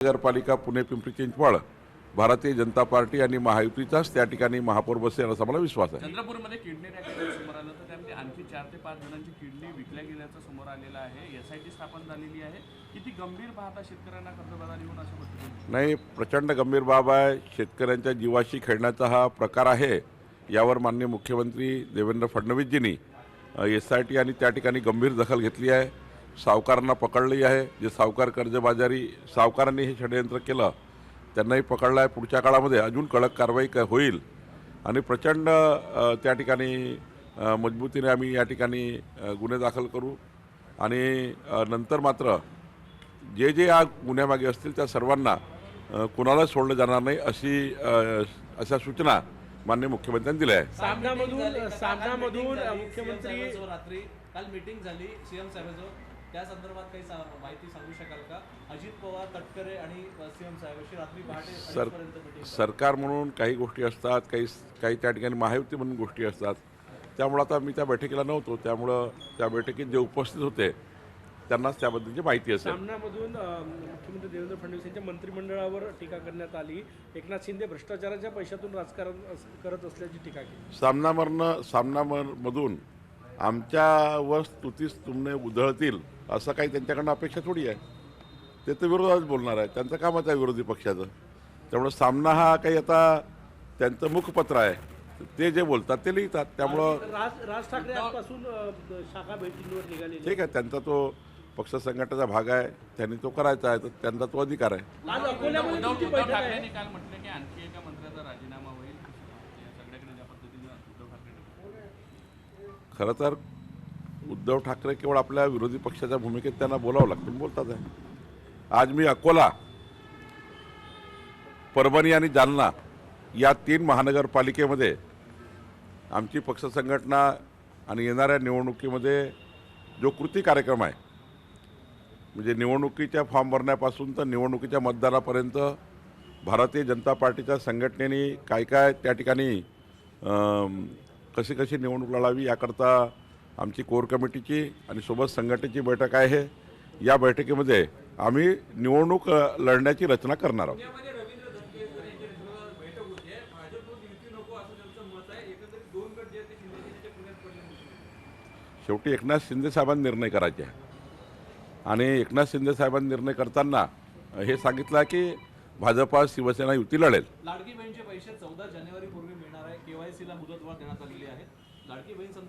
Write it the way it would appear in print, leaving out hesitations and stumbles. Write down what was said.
नगरपालिका पुणे पिंपरी चिंचवड भारतीय जनता पार्टी आणि महायुतीचाच त्या ठिकाणी महापौर बसेल असा मला विश्वास आहे। चंद्रपूरमध्ये किडनी रॅकेट समोर आलं तर त्यामध्ये आणखी 4 ते 5 जणांची किडनी विकल्या गेल्याचं समोर आलेलं आहे। एसआयटी स्थापन झालेली आहे। किती गंभीर पाहता शेतकऱ्यांना कर्जबाजारी होऊन असं वाटतं? नाही, प्रचंड गंभीर बाब आहे। शेतकऱ्यांच्या जीवाशी खेळण्याचा हा प्रकार आहे। यावर माननीय मुख्यमंत्री देवेंद्र फडणवीसजींनी एसआयटी आणि त्या ठिकाणी गंभीर दखल घेतली आहे। सावकारांना पकडली आहे। जे सावकार कर्जबाजारी सावकारांनी हे षडयंत्र केलं त्यांनाही पकडलं आहे। पुढच्या काळामध्ये अजून कडक कारवाई होईल आणि प्रचंड त्या ठिकाणी मजबूतीने आम्ही या ठिकाणी गुन्हे दाखल करू आणि नंतर मात्र जे जे या गुन्ह्यामागे असतील त्या सर्वांना कुणाला सोडलं जाणार नाही अशा सूचना माननीय मुख्यमंत्र्यांनी दिल्या आहेत। सामनामधून मुख्यमंत्री रात्री काल मीटिंग झाली सीएम साहेबांसोबत, त्या संदर्भात काही माहिती सांगू शकाल का? अजित पवार, तटकरे आणि सीएम साहेबांशी रात्री पहाटे सरकार म्हणून काही गोष्टी असतात, काही त्या ठिकाणी महायुती म्हणून गोष्टी असतात। त्यामुळे आता मी त्या बैठकीला नव्हतो, त्यामुळं त्या बैठकीत जे उपस्थित होते त्यांनाच त्याबद्दलची माहिती असेल। सामनामधून मुख्यमंत्री देवेंद्र फडणवीस यांच्या मंत्रिमंडळावर टीका करण्यात आली। एकनाथ शिंदे भ्रष्टाचाराच्या पैशातून राजकारण करत असल्याची टीका केली। सामनामधून आमच्यावर स्तुतीस तुमने उधळतील असं काही त्यांच्याकडनं अपेक्षा थोडी आहे। ते तर विरोधात बोलणार आहे, त्यांचं कामच आहे विरोधी पक्षाचं। त्यामुळं सामना हा काही आता त्यांचं मुखपत्र आहे, ते जे बोलतात ते लिहितात। त्यामुळं राज ठाकरे आजपासून शाखा भेटींवर निघाले। ठीक आहे, त्यांचा तो पक्ष संघटनेचा भाग आहे, त्यांनी तो करायचा आहे, तर त्यांचा तो अधिकार आहे। उद्धव ठाकरेंनी काल म्हटलं की आणखी एका मंत्र्याचा राजीनामा होईल। या सगळ्याकडे ज्या पद्धतीने उद्धव ठाकरे खरं तर उद्धव ठाकरे केवळ आपल्या विरोधी पक्षाच्या भूमिकेत त्यांना बोलावं लागतं, बोलतात आहे। आज मी अकोला, परभणी आणि जालना या 3 महानगरपालिकेमध्ये आमची पक्ष संघटना आणि येणाऱ्या निवडणुकीमध्ये जो कृती कार्यक्रम आहे, म्हणजे निवडणुकीच्या फॉर्म भरण्यापासून तर निवडणुकीच्या मतदानापर्यंत भारतीय जनता पार्टीच्या संघटनेने काय त्या ठिकाणी कशी निवडणूक लढावी याकरता आमची कोर कमिटीची आणि सोबत संघटनेची बैठक आहे। या बैठकीमध्ये आम्ही निवडणूक लढण्याची रचना करणार आहोत। शेवटी एकनाथ शिंदे साहेबांनी निर्णय करायचे आहे आणि एकनाथ शिंदे साहेबांनी निर्णय करताना हे सांगितलं की भाजपा शिवसेना युती लढेल। लाडकी बहीणचे पैसे 14 जानेवारी पूर्वी मिळणार आहे। केवायसीला मुदतवाढ देण्यात आलेली आहे। लाडकी बहीण संदर्भात